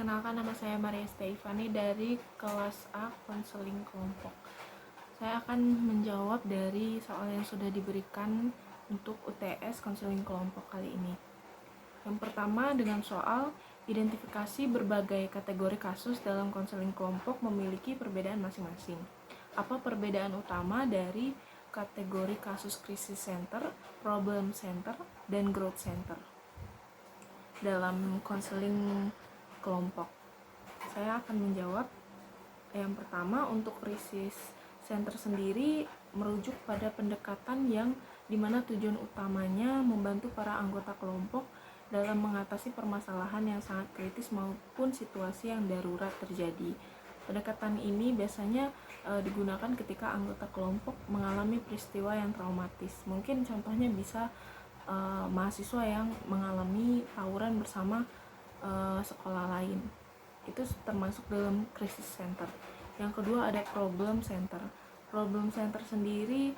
Perkenalkan, nama saya Maria Stephanie dari kelas A konseling kelompok. Saya akan menjawab dari soal yang sudah diberikan untuk UTS konseling kelompok kali ini. Yang pertama dengan soal identifikasi berbagai kategori kasus dalam konseling kelompok memiliki perbedaan masing-masing. Apa perbedaan utama dari kategori kasus krisis center, problem center, dan growth center dalam konseling kelompok? Saya akan menjawab. Yang pertama, untuk krisis center sendiri merujuk pada pendekatan yang dimana tujuan utamanya membantu para anggota kelompok dalam mengatasi permasalahan yang sangat kritis maupun situasi yang darurat terjadi. Pendekatan ini biasanya digunakan ketika anggota kelompok mengalami peristiwa yang traumatis. Mungkin contohnya bisa mahasiswa yang mengalami tawuran bersama sekolah lain. Itu termasuk dalam crisis center. Yang kedua ada problem center. Problem center sendiri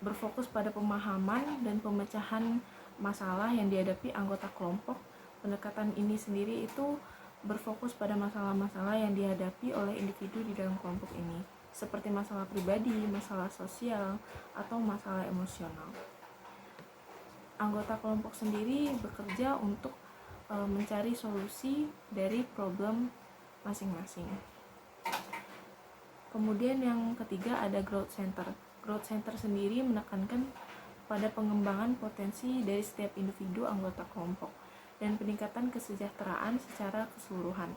berfokus pada pemahaman dan pemecahan masalah yang dihadapi anggota kelompok. Pendekatan ini sendiri itu berfokus pada masalah-masalah yang dihadapi oleh individu di dalam kelompok ini, seperti masalah pribadi, masalah sosial, atau masalah emosional. Anggota kelompok sendiri bekerja untuk mencari solusi dari problem masing-masing. Kemudian yang ketiga ada growth center. Growth center sendiri menekankan pada pengembangan potensi dari setiap individu anggota kelompok dan peningkatan kesejahteraan secara keseluruhan.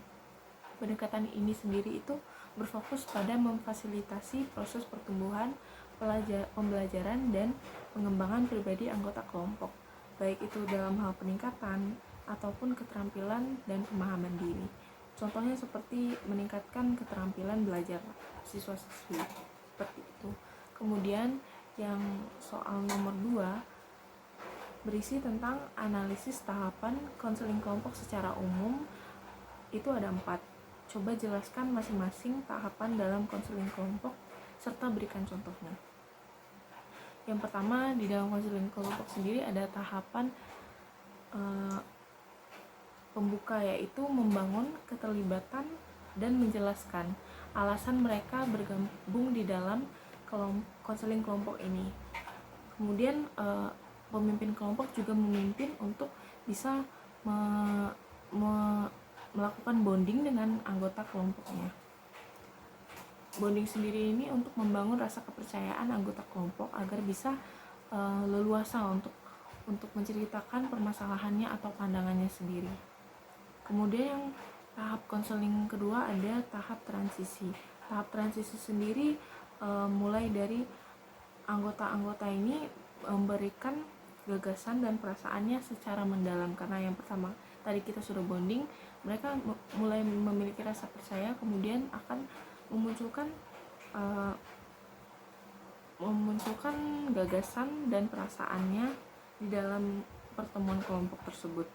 Pendekatan ini sendiri itu berfokus pada memfasilitasi proses pertumbuhan, pembelajaran, dan pengembangan pribadi anggota kelompok, baik itu dalam hal peningkatan ataupun keterampilan dan pemahaman diri. Contohnya seperti meningkatkan keterampilan belajar siswa-siswi, seperti itu. Kemudian yang soal nomor 2 berisi tentang analisis tahapan konseling kelompok secara umum. Itu ada 4. Coba jelaskan masing-masing tahapan dalam konseling kelompok serta berikan contohnya. Yang pertama, di dalam konseling kelompok sendiri ada tahapan pembuka, yaitu membangun keterlibatan dan menjelaskan alasan mereka bergabung di dalam konseling kelompok ini. Kemudian pemimpin kelompok juga memimpin untuk bisa melakukan bonding dengan anggota kelompoknya. Bonding sendiri ini untuk membangun rasa kepercayaan anggota kelompok agar bisa leluasa untuk menceritakan permasalahannya atau pandangannya sendiri. Kemudian yang tahap konseling kedua ada tahap transisi. Tahap transisi sendiri mulai dari anggota-anggota ini memberikan gagasan dan perasaannya secara mendalam, karena yang pertama tadi kita sudah bonding, mereka mulai memiliki rasa percaya, kemudian akan memunculkan gagasan dan perasaannya di dalam pertemuan kelompok tersebut.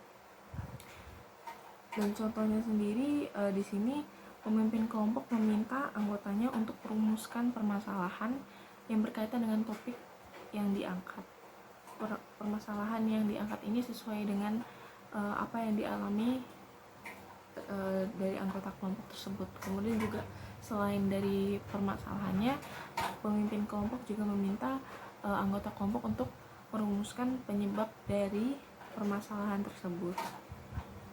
Dan contohnya sendiri di sini pemimpin kelompok meminta anggotanya untuk merumuskan permasalahan yang berkaitan dengan topik yang diangkat. Permasalahan yang diangkat ini sesuai dengan apa yang dialami dari anggota kelompok tersebut. Kemudian juga selain dari permasalahannya, pemimpin kelompok juga meminta anggota kelompok untuk merumuskan penyebab dari permasalahan tersebut.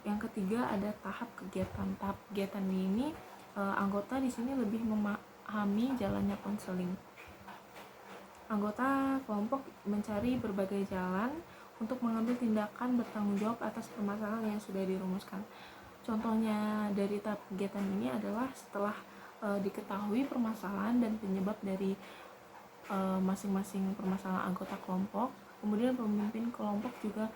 Yang ketiga ada tahap kegiatan. Tahap kegiatan ini anggota di sini lebih memahami jalannya konseling. Anggota kelompok mencari berbagai jalan untuk mengambil tindakan bertanggung jawab atas permasalahan yang sudah dirumuskan. Contohnya dari tahap kegiatan ini adalah setelah diketahui permasalahan dan penyebab dari masing-masing permasalahan anggota kelompok, kemudian pemimpin kelompok juga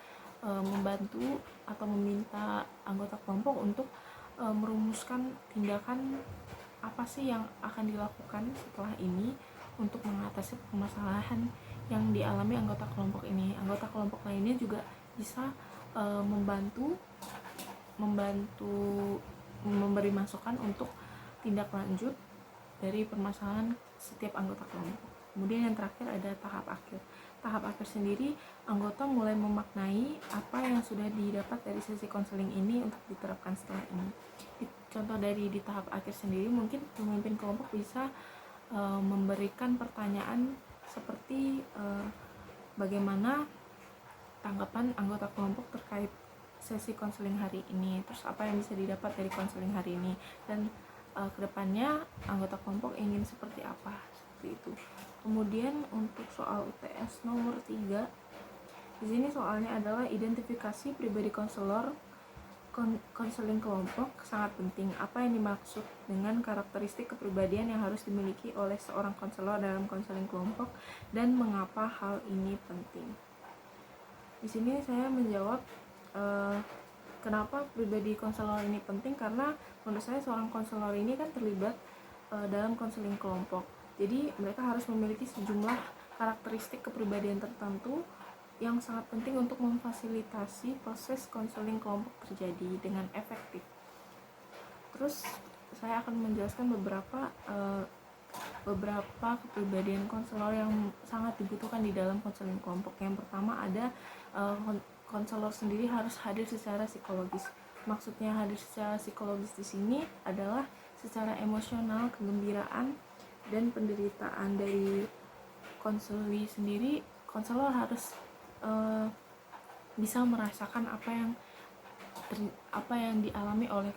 membantu atau meminta anggota kelompok untuk merumuskan tindakan apa sih yang akan dilakukan setelah ini untuk mengatasi permasalahan yang dialami anggota kelompok ini. Anggota kelompok lainnya juga bisa membantu memberi masukan untuk tindak lanjut dari permasalahan setiap anggota kelompok. Kemudian yang terakhir ada tahap akhir. tahap akhir sendiri, anggota mulai memaknai apa yang sudah didapat dari sesi konseling ini untuk diterapkan setelah ini. Contoh dari di tahap akhir sendiri, mungkin pemimpin kelompok bisa memberikan pertanyaan seperti bagaimana tanggapan anggota kelompok terkait sesi konseling hari ini, terus apa yang bisa didapat dari konseling hari ini, dan kedepannya anggota kelompok ingin seperti apa, seperti itu. Kemudian untuk soal UTS nomor 3, di sini soalnya adalah identifikasi pribadi konselor. Konseling kelompok sangat penting. Apa yang dimaksud dengan karakteristik kepribadian yang harus dimiliki oleh seorang konselor dalam konseling kelompok dan mengapa hal ini penting? Di sini saya menjawab kenapa pribadi konselor ini penting, karena menurut saya seorang konselor ini kan terlibat dalam konseling kelompok. Jadi mereka harus memiliki sejumlah karakteristik kepribadian tertentu yang sangat penting untuk memfasilitasi proses konseling kelompok terjadi dengan efektif. Terus saya akan menjelaskan beberapa kepribadian konselor yang sangat dibutuhkan di dalam konseling kelompok. Yang pertama ada konselor sendiri harus hadir secara psikologis. Maksudnya hadir secara psikologis di sini adalah secara emosional, kegembiraan dan penderitaan dari konseli sendiri. Konselor harus bisa merasakan apa yang dialami oleh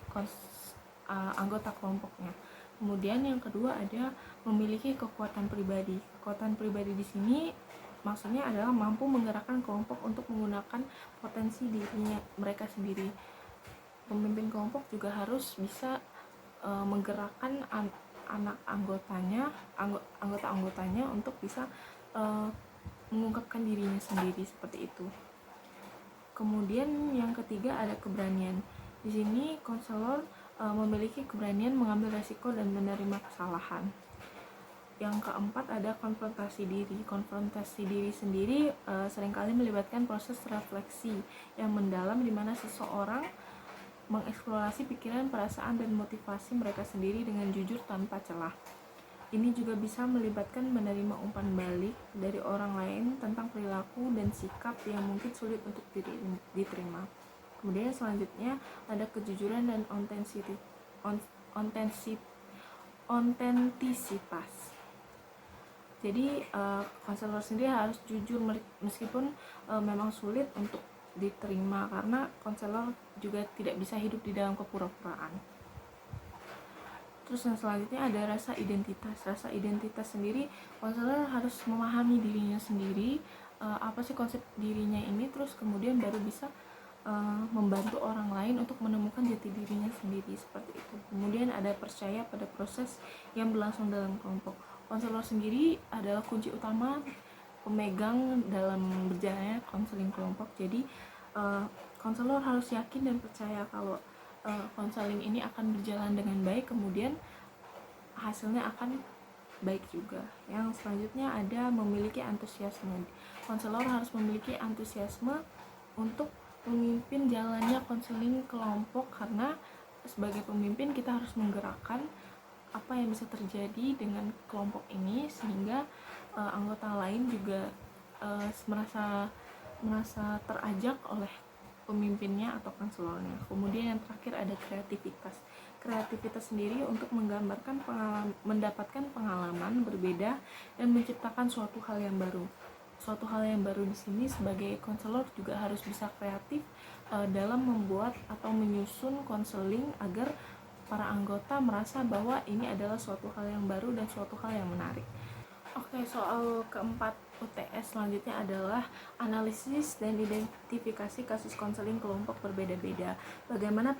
anggota kelompoknya. Kemudian yang kedua ada memiliki kekuatan pribadi. Kekuatan pribadi di sini maksudnya adalah mampu menggerakkan kelompok untuk menggunakan potensi dirinya mereka sendiri. Pemimpin kelompok juga harus bisa menggerakkan anggota-anggotanya untuk bisa mengungkapkan dirinya sendiri, seperti itu. Kemudian yang ketiga ada keberanian. Di sini konselor memiliki keberanian mengambil resiko dan menerima kesalahan. Yang keempat ada konfrontasi diri. Konfrontasi diri sendiri seringkali melibatkan proses refleksi yang mendalam, di mana seseorang mengeksplorasi pikiran, perasaan, dan motivasi mereka sendiri dengan jujur tanpa celah. Ini juga bisa melibatkan menerima umpan balik dari orang lain tentang perilaku dan sikap yang mungkin sulit untuk diterima. Kemudian selanjutnya ada kejujuran dan otentisitas. Jadi konselor sendiri harus jujur meskipun memang sulit untuk diterima, karena konselor juga tidak bisa hidup di dalam kepura-puraan. Terus yang selanjutnya ada rasa identitas. Rasa identitas sendiri, konselor harus memahami dirinya sendiri, apa sih konsep dirinya ini, terus kemudian baru bisa membantu orang lain untuk menemukan jati dirinya sendiri, seperti itu. Kemudian ada percaya pada proses yang berlangsung dalam kelompok. Konselor sendiri adalah kunci utama pemegang dalam berjalannya konseling kelompok. Jadi konselor harus yakin dan percaya kalau konseling ini akan berjalan dengan baik, kemudian hasilnya akan baik juga. Yang selanjutnya ada memiliki antusiasme. Konselor harus memiliki antusiasme untuk memimpin jalannya konseling kelompok, karena sebagai pemimpin kita harus menggerakkan apa yang bisa terjadi dengan kelompok ini, sehingga anggota lain juga merasa terajak oleh pemimpinnya atau konselornya. Kemudian yang terakhir ada kreativitas. Kreativitas sendiri untuk mendapatkan pengalaman berbeda dan menciptakan suatu hal yang baru. Suatu hal yang baru di sini sebagai konselor juga harus bisa kreatif dalam membuat atau menyusun konseling agar para anggota merasa bahwa ini adalah suatu hal yang baru dan suatu hal yang menarik. Oke, soal keempat UTS selanjutnya adalah analisis dan identifikasi kasus konseling kelompok berbeda-beda. Bagaimana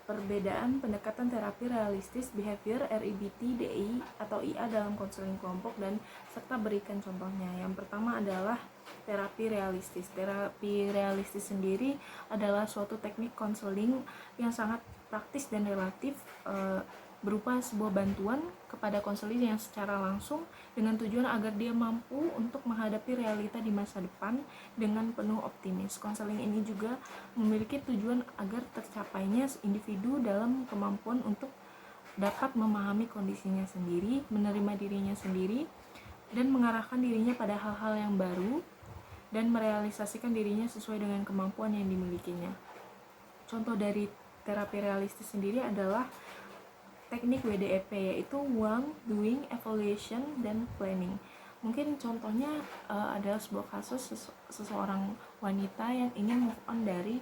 perbedaan pendekatan terapi realistis behavior REBT, DI atau IA dalam konseling kelompok, dan serta berikan contohnya. Yang pertama adalah terapi realistis. Terapi realistis sendiri adalah suatu teknik konseling yang sangat praktis dan relatif, berupa sebuah bantuan kepada konselor yang secara langsung dengan tujuan agar dia mampu untuk menghadapi realita di masa depan dengan penuh optimis. Konseling ini juga memiliki tujuan agar tercapainya individu dalam kemampuan untuk dapat memahami kondisinya sendiri, menerima dirinya sendiri, dan mengarahkan dirinya pada hal-hal yang baru dan merealisasikan dirinya sesuai dengan kemampuan yang dimilikinya. Contoh dari terapi realistis sendiri adalah teknik WDEP, yaitu Want, Doing, Evaluation, dan Planning. Mungkin contohnya adalah sebuah kasus seseorang wanita yang ingin move on dari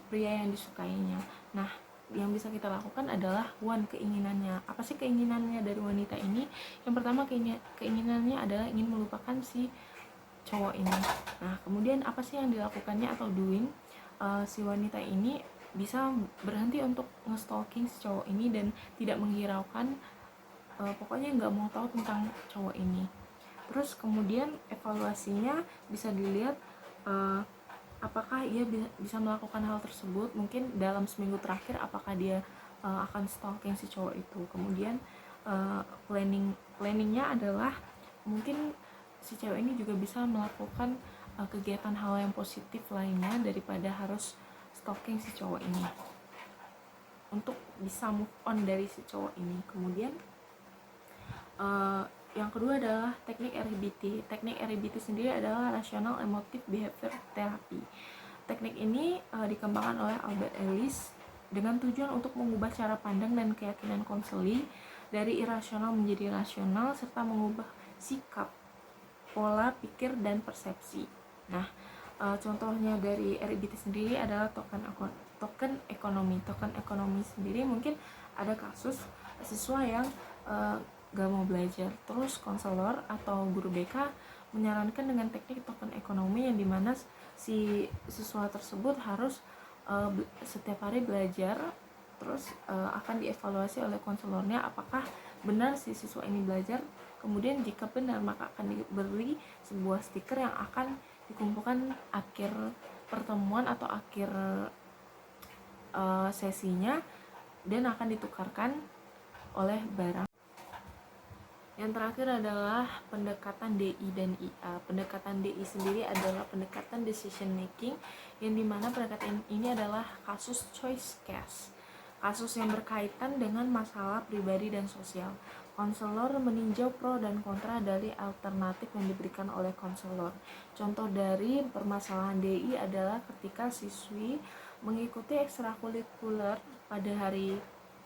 pria yang disukainya. Nah, yang bisa kita lakukan adalah want, keinginannya. Apa sih keinginannya dari wanita ini? Yang pertama, keinginannya adalah ingin melupakan si cowok ini. Nah, kemudian apa sih yang dilakukannya atau doing? Si wanita ini bisa berhenti untuk nge-stalking si cowok ini dan tidak menghiraukan, pokoknya nggak mau tahu tentang cowok ini. Terus kemudian evaluasinya bisa dilihat apakah ia bisa melakukan hal tersebut, mungkin dalam seminggu terakhir apakah dia akan stalking si cowok itu. Kemudian planningnya adalah mungkin si cewek ini juga bisa melakukan kegiatan hal yang positif lainnya daripada harus stalking si cowok ini, untuk bisa move on dari si cowok ini. Kemudian yang kedua adalah teknik RBT. Teknik RBT sendiri adalah Rational Emotive Behavior Therapy. Teknik ini dikembangkan oleh Albert Ellis dengan tujuan untuk mengubah cara pandang dan keyakinan konseli dari irasional menjadi rasional, serta mengubah sikap, pola pikir, dan persepsi. Nah, contohnya dari RBT sendiri adalah token ekonomi. Token ekonomi sendiri mungkin ada kasus siswa yang gak mau belajar, terus konselor atau guru BK menyarankan dengan teknik token ekonomi, yang dimana si siswa tersebut harus setiap hari belajar, terus akan dievaluasi oleh konselornya apakah benar si siswa ini belajar. Kemudian jika benar, maka akan diberi sebuah stiker yang akan dikumpulkan akhir pertemuan atau akhir sesinya, dan akan ditukarkan oleh barang. Yang terakhir adalah pendekatan DI dan IA. Pendekatan DI sendiri adalah pendekatan decision making, yang dimana pendekatan ini adalah kasus choice case, kasus yang berkaitan dengan masalah pribadi dan sosial. Konselor meninjau pro dan kontra dari alternatif yang diberikan oleh konselor. Contoh dari permasalahan DI adalah ketika siswi mengikuti ekstrakurikuler pada hari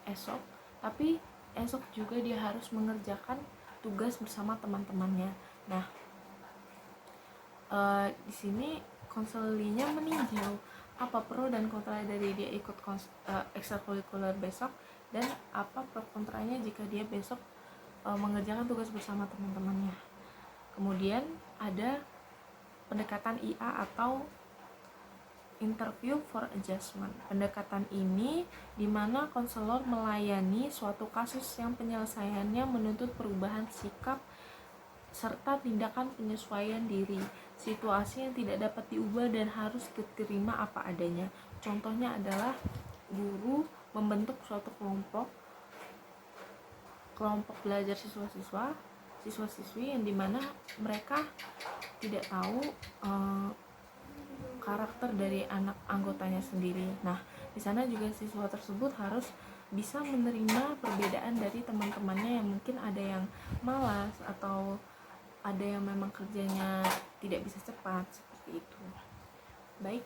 esok, tapi esok juga dia harus mengerjakan tugas bersama teman-temannya. Nah, di sini konselornya meninjau apa pro dan kontra dari dia ikut ekstrakurikuler besok, dan apa pro kontranya jika dia besok mengerjakan tugas bersama teman-temannya. Kemudian ada pendekatan IA atau interview for adjustment. Pendekatan ini dimana konselor melayani suatu kasus yang penyelesaiannya menuntut perubahan sikap serta tindakan penyesuaian diri, situasi yang tidak dapat diubah dan harus diterima apa adanya. Contohnya adalah guru membentuk suatu kelompok belajar siswa-siswi yang dimana mereka tidak tahu karakter dari anak anggotanya sendiri. Nah, di sana juga siswa tersebut harus bisa menerima perbedaan dari teman-temannya yang mungkin ada yang malas atau ada yang memang kerjanya tidak bisa cepat, seperti itu. Baik,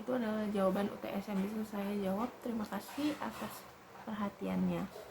itu adalah jawaban UTS yang bisa saya jawab. Terima kasih atas perhatiannya.